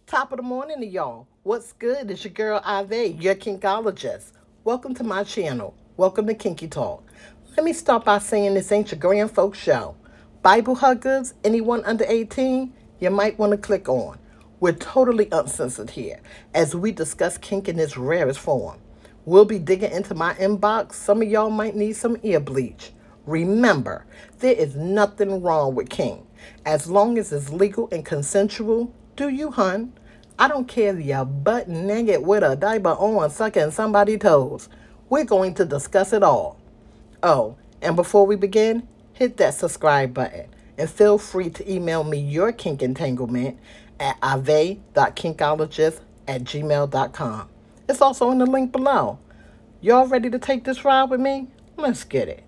Top of the morning to y'all. What's good? It's your girl ahvay, your kinkologist. Welcome to my channel. Welcome to Kinke Talk. Let me start by saying this ain't your grand folks show. Bible huggers, anyone under 18, you might want to click on. We're totally uncensored here as we discuss kink in its rarest form. We'll be digging into my inbox. Some of y'all might need some ear bleach. Remember, there is nothing wrong with kink. As long as it's legal and consensual, do you, hun? I don't care if you're butt naked with a diaper on sucking somebody's toes. We're going to discuss it all. Oh, and before we begin, hit that subscribe button. And feel free to email me your kink entanglement at ahvay.kinkologist@gmail.com. It's also in the link below. Y'all ready to take this ride with me? Let's get it.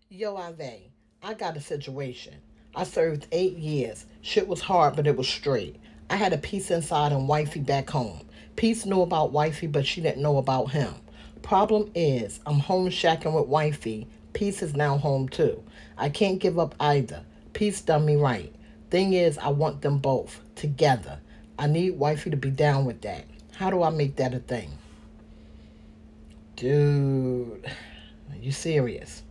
Yo, ahvay, I got a situation. I served 8 years. Shit was hard, but it was straight. I had a piece inside and Wifey back home. Peace knew about Wifey, but she didn't know about him. Problem is, I'm home shacking with Wifey. Peace is now home too. I can't give up either. Peace done me right. Thing is, I want them both together. I need Wifey to be down with that. How do I make that a thing? Dude, are you serious?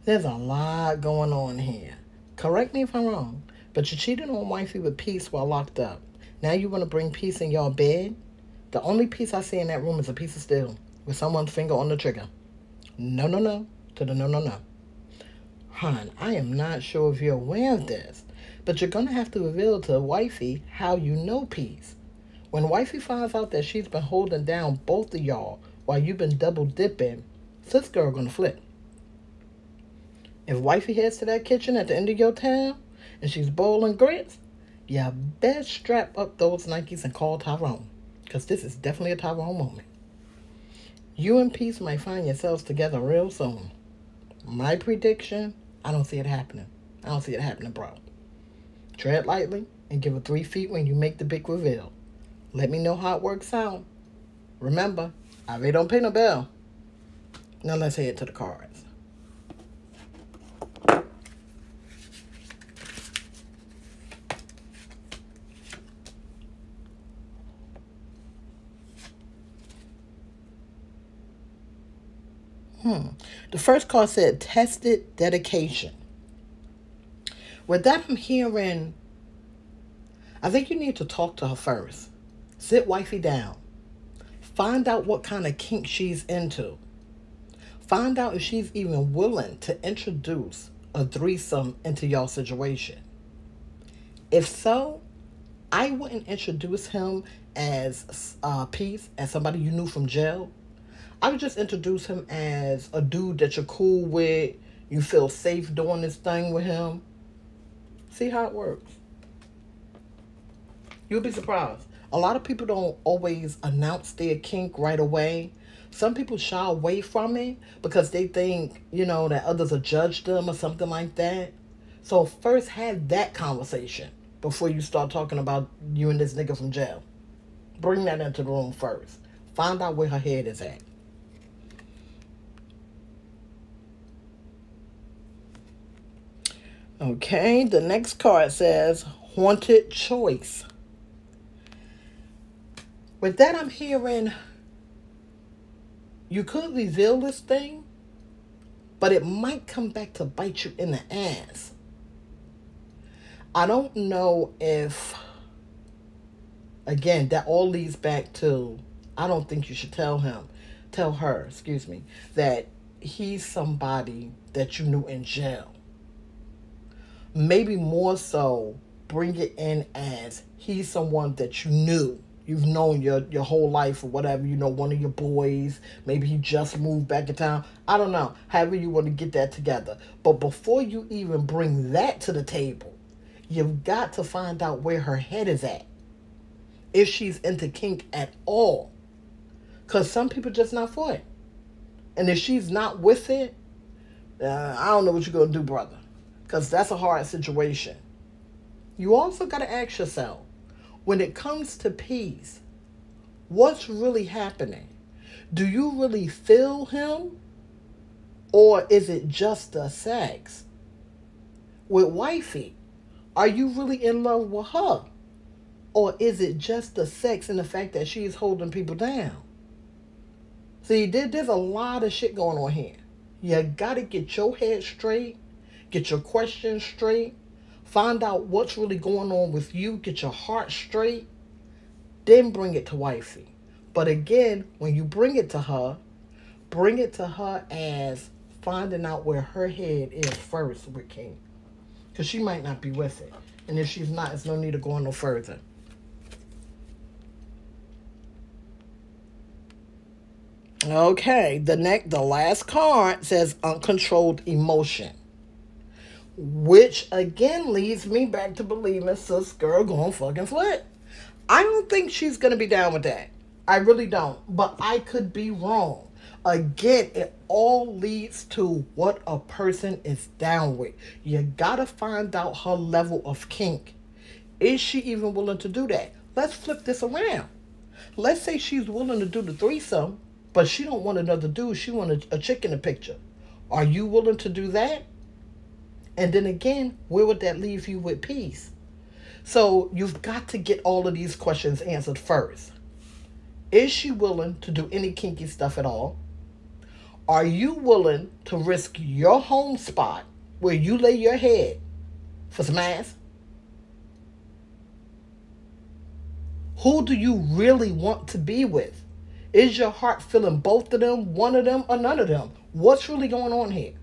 There's a lot going on here. Correct me if I'm wrong, but you cheated on Wifey with Peace while locked up. Now you want to bring Peace in your bed? The only piece I see in that room is a piece of steel with someone's finger on the trigger. No, no, no. To the no, no, no. Hon, I am not sure if you're aware of this, but you're going to have to reveal to Wifey how you know Peace. When Wifey finds out that she's been holding down both of y'all while you've been double dipping, sis girl going to flip. If Wifey heads to that kitchen at the end of your town and she's boiling grits, you best strap up those Nikes and call Tyrone, because this is definitely a Tyrone moment. You and Peace might find yourselves together real soon. My prediction, I don't see it happening. I don't see it happening, bro. Tread lightly and give her 3 feet when you make the big reveal. Let me know how it works out. Remember, ahvay don't pay no bill. Now let's head to the cards. The first card said tested dedication. With that, I'm hearing, I think you need to talk to her first. Sit Wifey down. Find out what kind of kink she's into. Find out if she's even willing to introduce a threesome into y'all situation. If so, I wouldn't introduce him as Peace, as somebody you knew from jail. I would just introduce him as a dude that you're cool with. You feel safe doing this thing with him. See how it works. You'll be surprised. A lot of people don't always announce their kink right away. Some people shy away from it because they think, that others will judge them or something like that. So first have that conversation before you start talking about you and this nigga from jail. Bring that into the room first. Find out where her head is at. Okay, the next card says haunted choice. With that, I'm hearing you could reveal this thing, but it might come back to bite you in the ass. I don't know if, again, that all leads back to, I don't think you should tell her, that he's somebody that you knew in jail. Maybe more so, bring it in as he's someone that you knew. You've known your whole life or whatever. One of your boys. Maybe he just moved back in town. I don't know. However you want to get that together. But before you even bring that to the table, you've got to find out where her head is at. If she's into kink at all. Because some people just not for it. And if she's not with it, I don't know what you're going to do, brother. Because that's a hard situation. You also got to ask yourself, when it comes to Peace, what's really happening? Do you really feel him? Or is it just the sex? With Wifey, Are you really in love with her? Or is it just the sex and the fact that she's holding people down? See, there's a lot of shit going on here. You gotta get your head straight, get your questions straight, find out what's really going on with you, get your heart straight, then bring it to Wifey. But again, when you bring it to her as finding out where her head is first with King. Because she might not be with it. And if she's not, there's no need of going no further. Okay, the last card says uncontrolled emotion. Which again leads me back to believing sis girl going fucking flip. I don't think she's going to be down with that. I really don't. But I could be wrong. Again, it all leads to what a person is down with. You got to find out her level of kink. Is she even willing to do that? Let's flip this around. Let's say she's willing to do the threesome, but she don't want another dude. She wants a chick in the picture. Are you willing to do that? And then again, where would that leave you with peace? So you've got to get all of these questions answered first. Is she willing to do any kinky stuff at all? Are you willing to risk your home spot where you lay your head for some ass? Who do you really want to be with? Is your heart feeling both of them, one of them, or none of them? What's really going on here?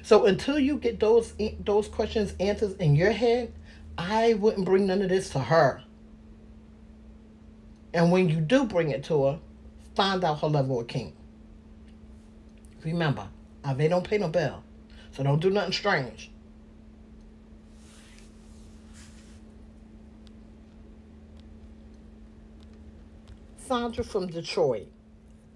So until you get those questions answered in your head, I wouldn't bring none of this to her. And when you do bring it to her, find out her level of kink. Remember, ahvay don't pay no bill, so don't do nothing strange. Sandra from Detroit.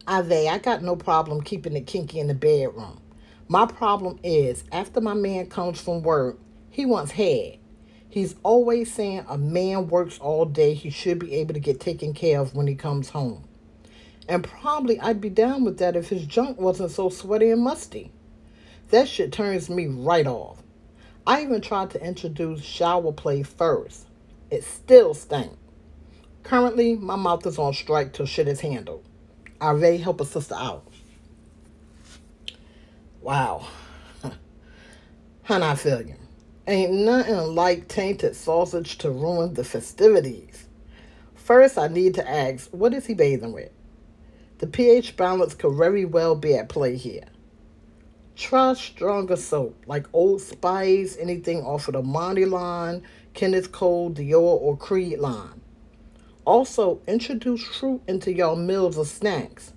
ahvay, I got no problem keeping it kinky in the bedroom. My problem is, after my man comes from work, he wants head. He's always saying a man works all day. He should be able to get taken care of when he comes home. And probably I'd be down with that if his junk wasn't so sweaty and musty. That shit turns me right off. I even tried to introduce shower play first. It still stank. Currently, my mouth is on strike till shit is handled. ahvay, help a sister out. Wow. Hun, I feel you. Ain't nothing like tainted sausage to ruin the festivities. First, I need to ask, what is he bathing with? The pH balance could very well be at play here. Try stronger soap, like Old Spice, anything off of the Monty line, Kenneth Cole, Dior, or Creed line. Also, introduce fruit into y'all meals or snacks.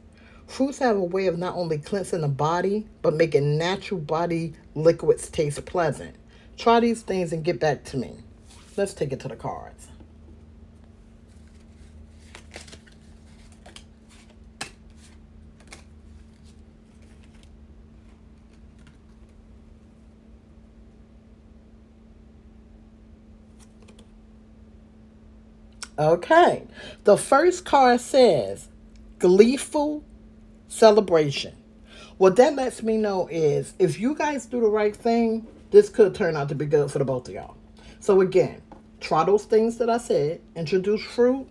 Fruits have a way of not only cleansing the body, but making natural body liquids taste pleasant. Try these things and get back to me. Let's take it to the cards. Okay, the first card says gleeful celebration. What that lets me know is if you guys do the right thing, this could turn out to be good for the both of y'all. So again, try those things that I said. Introduce fruit.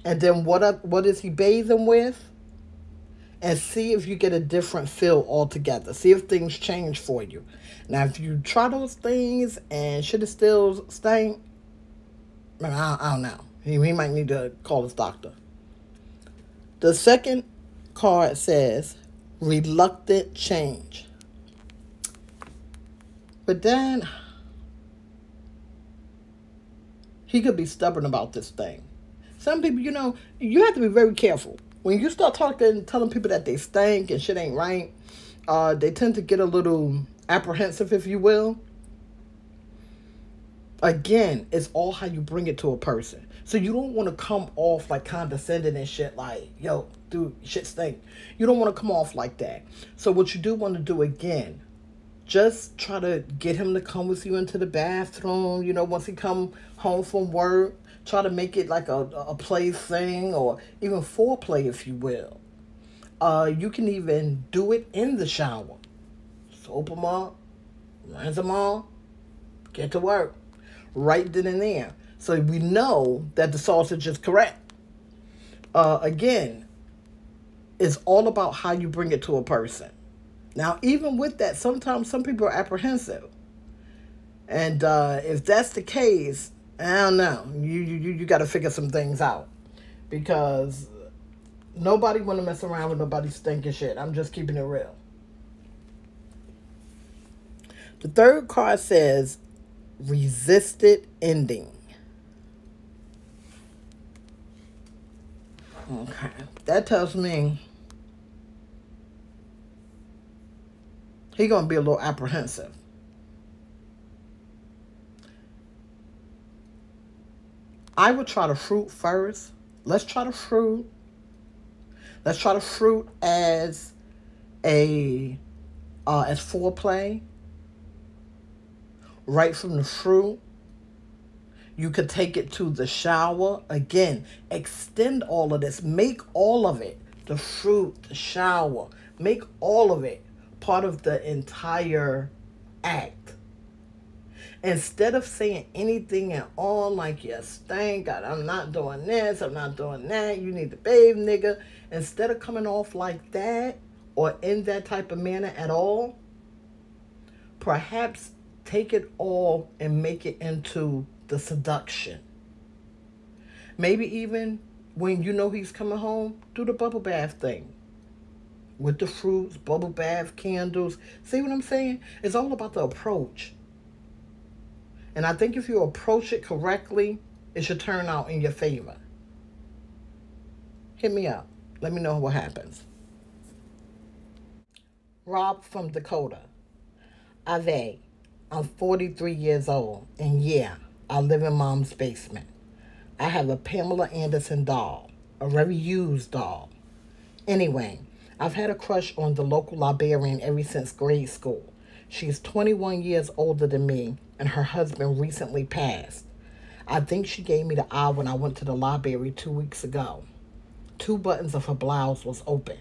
And then what is he bathing with? And see if you get a different feel altogether. See if things change for you. Now, if you try those things and shit is still stank, I don't know. He might need to call his doctor. The second card says reluctant change. But then he could be stubborn about this thing. Some people, you have to be very careful. When you start telling people that they stink and shit ain't right, they tend to get a little apprehensive, if you will. Again, it's all how you bring it to a person. So you don't want to come off like condescending and shit like, yo, dude, shit stink. You don't want to come off like that. So what you do want to do again, just try to get him to come with you into the bathroom, once he come home from work. Try to make it like a play thing or even foreplay, if you will. You can even do it in the shower. Soap them up, rinse them off, Get to work. Right then and there. So we know that the sausage is correct. Again, it's all about how you bring it to a person. Now, even with that, sometimes some people are apprehensive. And if that's the case, I don't know. You got to figure some things out. Because nobody want to mess around with nobody's stinking shit. I'm just keeping it real. The third card says, resisted ending. Okay. That tells me he's going to be a little apprehensive. I would try the fruit first. Let's try the fruit. Let's try the fruit as as foreplay. Right from the fruit, you could take it to the shower. Again, extend all of this. Make all of it, the fruit, the shower, make all of it part of the entire act. Instead of saying anything at all, like, you stank, I'm not doing this, I'm not doing that, you need to bathe, nigga. Instead of coming off like that, or in that type of manner at all, perhaps take it all and make it into the seduction. Maybe even when you know he's coming home, do the bubble bath thing. With the fruits, bubble bath, candles. See what I'm saying? It's all about the approach. And I think if you approach it correctly, it should turn out in your favor. Hit me up. Let me know what happens. Rob from Dakota. Ahvay. I'm 43 years old, and yeah, I live in mom's basement. I have a Pamela Anderson doll, a very used doll. Anyway, I've had a crush on the local librarian ever since grade school. She's 21 years older than me, and her husband recently passed. I think she gave me the eye when I went to the library 2 weeks ago. 2 buttons of her blouse was open.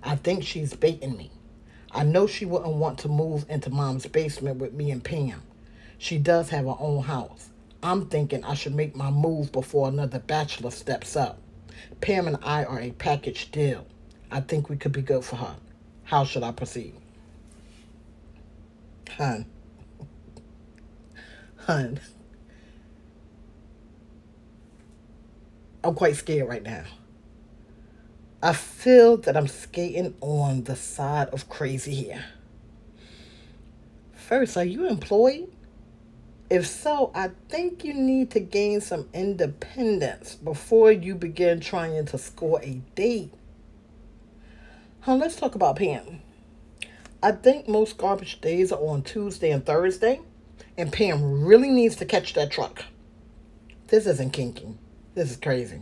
I think she's baiting me. I know she wouldn't want to move into mom's basement with me and Pam. She does have her own house. I'm thinking I should make my move before another bachelor steps up. Pam and I are a package deal. I think we could be good for her. How should I proceed? Hun. I'm quite scared right now. I feel that I'm skating on the side of crazy here. First, are you employed? If so, I think you need to gain some independence before you begin trying to score a date. Let's talk about Pam. I think most garbage days are on Tuesday and Thursday, and Pam really needs to catch that truck. This isn't kinky. This is crazy.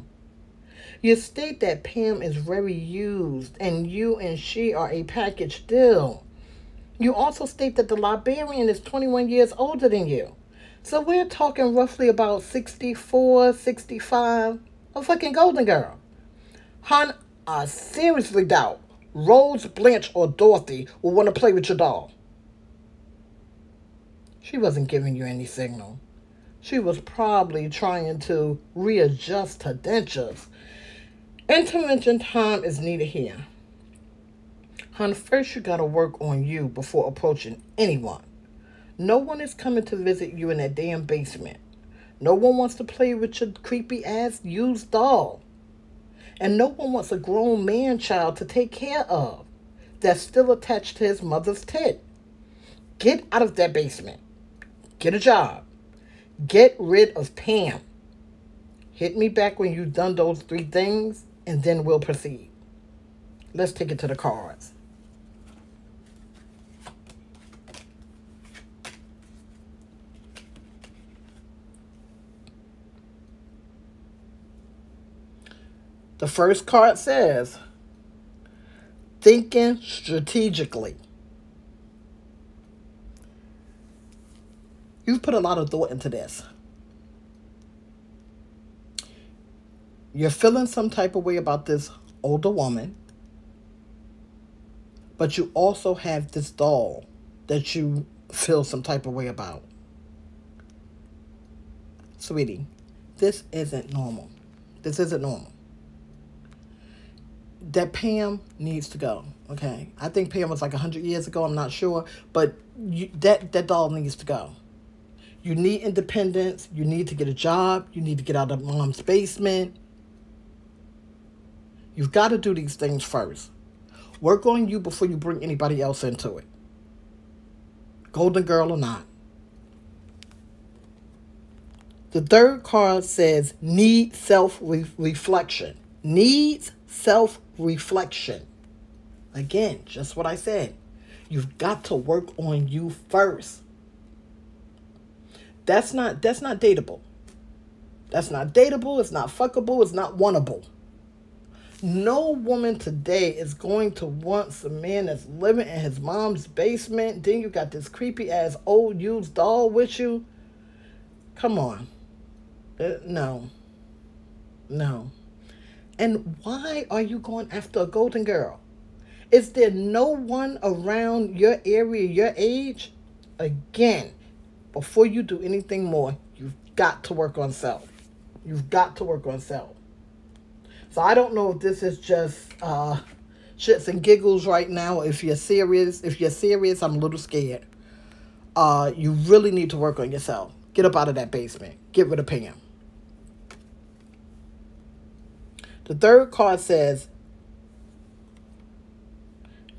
You state that Pam is very used, and you and she are a package deal. You also state that the librarian is 21 years older than you. So we're talking roughly about 64, 65, a fucking golden girl. Hon, I seriously doubt Rose, Blanche, or Dorothy will want to play with your doll. She wasn't giving you any signal. She was probably trying to readjust her dentures. Intervention time is needed here. Hon, first you gotta work on you before approaching anyone. No one is coming to visit you in that damn basement. No one wants to play with your creepy ass used doll. And no one wants a grown man child to take care of that's still attached to his mother's tit. Get out of that basement. Get a job. Get rid of Pam. Hit me back when you've done those 3 things, and then we'll proceed. Let's take it to the cards. The first card says, thinking strategically. You've put a lot of thought into this. You're feeling some type of way about this older woman, but you also have this doll that you feel some type of way about. sweetie, this isn't normal. This isn't normal. That Pam needs to go, okay? I think Pam was like 100 years ago. I'm not sure. But that doll needs to go. You need independence. You need to get a job. You need to get out of mom's basement. You've got to do these things first. Work on you before you bring anybody else into it. Golden girl or not. The third card says need self-reflection. Needs self-reflection. Again, just what I said. You've got to work on you first. That's not dateable. That's not dateable. It's not fuckable. It's not wantable. No woman today is going to want some man that's living in his mom's basement. Then you got this creepy ass old used doll with you. Come on. No. And why are you going after a golden girl? Is there no one around your area, your age? Again, before you do anything more, you've got to work on self. You've got to work on self. So I don't know if this is just shits and giggles right now. If you're serious, I'm a little scared. You really need to work on yourself. Get up out of that basement. Get rid of Pam. The third card says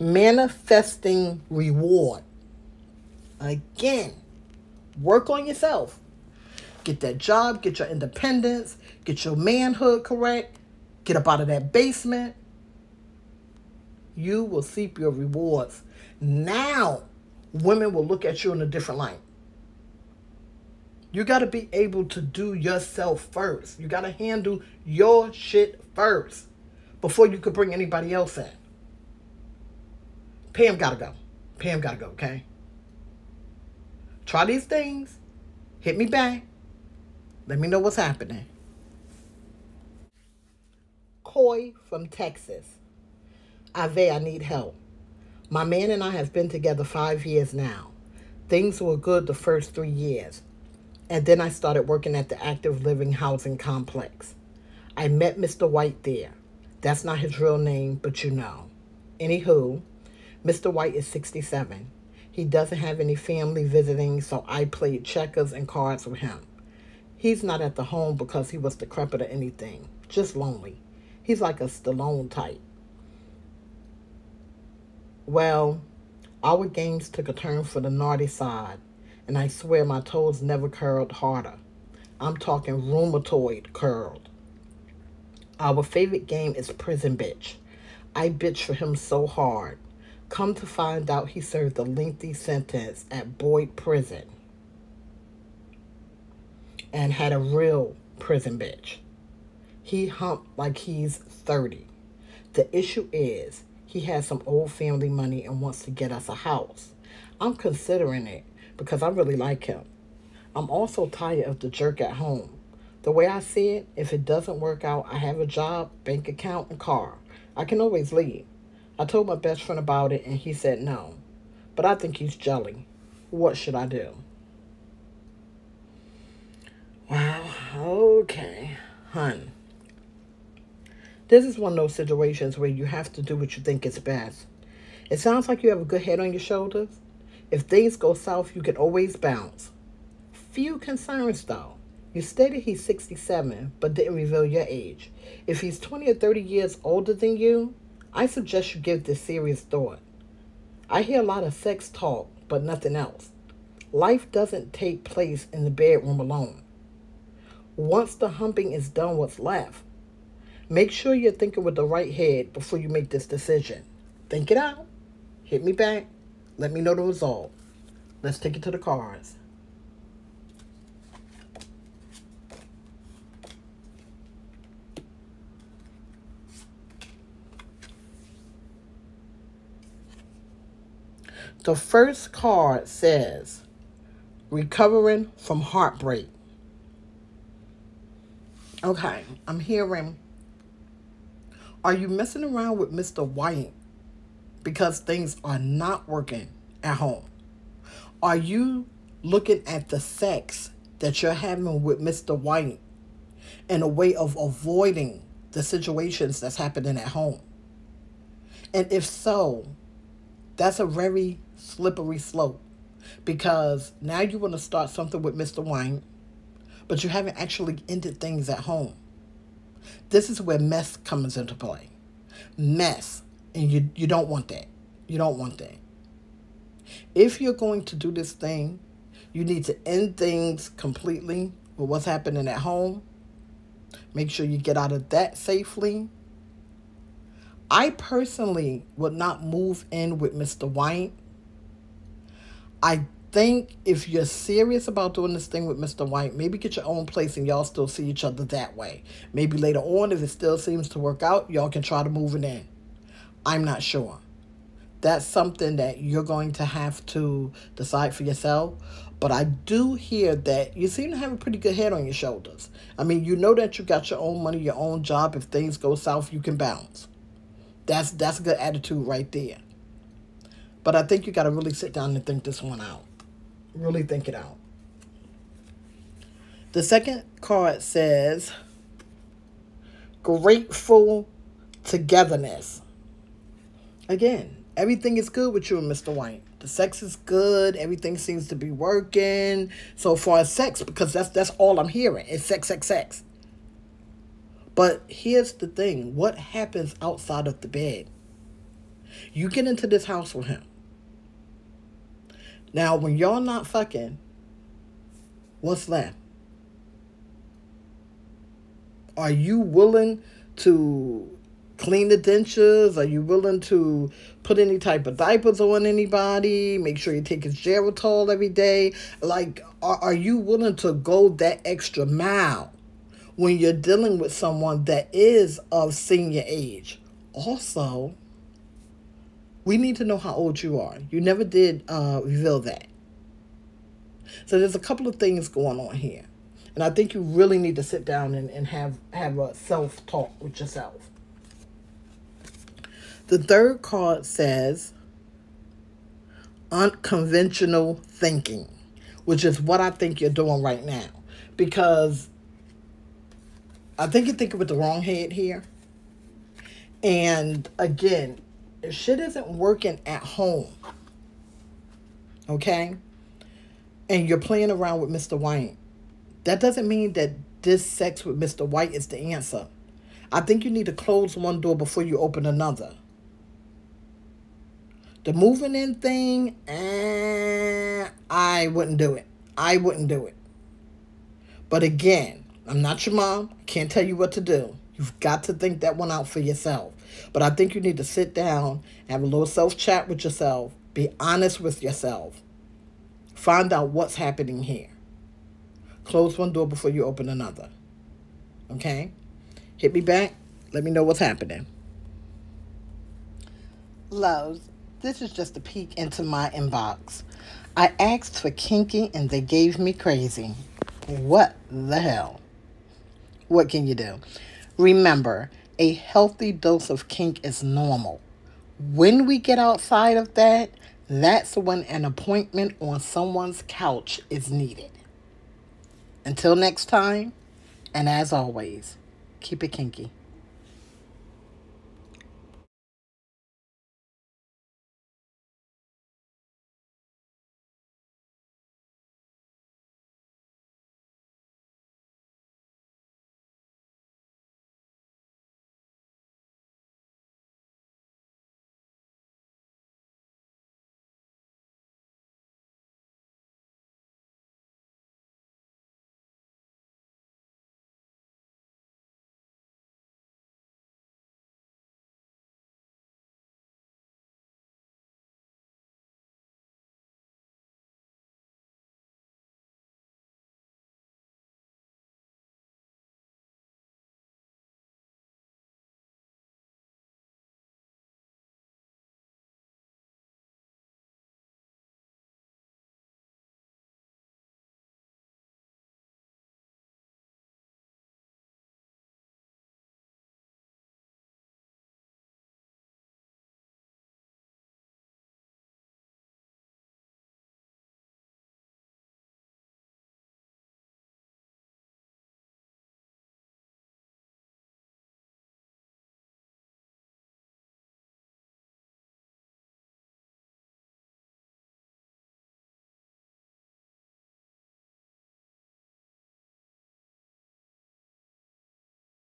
manifesting reward. Again, work on yourself. Get that job, get your independence, get your manhood correct, get up out of that basement. You will see your rewards. Now, women will look at you in a different light. You got to be able to do yourself first. You got to handle your shit first before you could bring anybody else in. Pam got to go. Pam got to go, okay? Try these things. Hit me back. Let me know what's happening. Coy from Texas. Ahvay, I need help. My man and I have been together 5 years now. Things were good the first 3 years. And then I started working at the active living housing complex. I met Mr. White there. That's not his real name, but you know. Anywho, Mr. White is 67. He doesn't have any family visiting, so I played checkers and cards with him. He's not at the home because he was decrepit or anything. Just lonely. He's like a Stallone type. Well, our games took a turn for the naughty side. And I swear my toes never curled harder. I'm talking rheumatoid curled. Our favorite game is Prison Bitch. I bitch for him so hard. Come to find out he served a lengthy sentence at Boyd Prison. And had a real prison bitch. He humped like he's 30. The issue is, he has some old family money and wants to get us a house. I'm considering it. Because I really like him. I'm also tired of the jerk at home. The way I see it, if it doesn't work out, I have a job, bank account, and car. I can always leave. I told my best friend about it, and he said no. But I think he's jelly. What should I do? Wow, okay. Hun. This is one of those situations where you have to do what you think is best. It sounds like you have a good head on your shoulders. If things go south, you can always bounce. Few concerns, though. You stated he's 67, but didn't reveal your age. If he's 20 or 30 years older than you, I suggest you give this serious thought. I hear a lot of sex talk, but nothing else. Life doesn't take place in the bedroom alone. Once the humping is done, what's left? Make sure you're thinking with the right head before you make this decision. Think it out. Hit me back. Let me know the result. Let's take it to the cards. The first card says, recovering from heartbreak. Okay, I'm hearing, are you messing around with Mr. White because things are not working at home? Are you looking at the sex that you're having with Mr. White in a way of avoiding the situations that's happening at home? And if so, that's a very slippery slope, because now you want to start something with Mr. White, but you haven't actually ended things at home. This is where mess comes into play. Mess. And you don't want that. You don't want that. If you're going to do this thing, you need to end things completely with what's happening at home. Make sure you get out of that safely. I personally would not move in with Mr. White. I think if you're serious about doing this thing with Mr. White, maybe get your own place and y'all still see each other that way. Maybe later on, if it still seems to work out, y'all can try to move it in. I'm not sure. That's something that you're going to have to decide for yourself. But I do hear that you seem to have a pretty good head on your shoulders. I mean, you know that you got your own money, your own job. If things go south, you can bounce. That's a good attitude right there. But I think you got to really sit down and think this one out. Really think it out. The second card says grateful togetherness. Again, everything is good with you and Mr. White. The sex is good. Everything seems to be working so far as sex, because that's all I'm hearing. It's sex, sex, sex. But here's the thing. What happens outside of the bed? You get into this house with him. Now, when y'all not fucking, what's left? Are you willing to clean the dentures? Are you willing to put any type of diapers on anybody? Make sure you take his Geritol every day. Like, are you willing to go that extra mile when you're dealing with someone that is of senior age? Also, we need to know how old you are. You never did reveal that. So there's a couple of things going on here. And I think you really need to sit down and have a self-talk with yourself. The third card says unconventional thinking, which is what I think you're doing right now. Because I think you're thinking with the wrong head here. And again, if shit isn't working at home, okay, and you're playing around with Mr. White, that doesn't mean that this sex with Mr. White is the answer. I think you need to close one door before you open another. The moving in thing, I wouldn't do it. I wouldn't do it. But again, I'm not your mom. I can't tell you what to do. You've got to think that one out for yourself. But I think you need to sit down, have a little self-chat with yourself. Be honest with yourself. Find out what's happening here. Close one door before you open another. Okay? Hit me back. Let me know what's happening. Loves, this is just a peek into my inbox. I asked for kinky and they gave me crazy. What the hell? What can you do? Remember, a healthy dose of kink is normal. When we get outside of that, that's when an appointment on someone's couch is needed. Until next time, and as always, keep it kinky.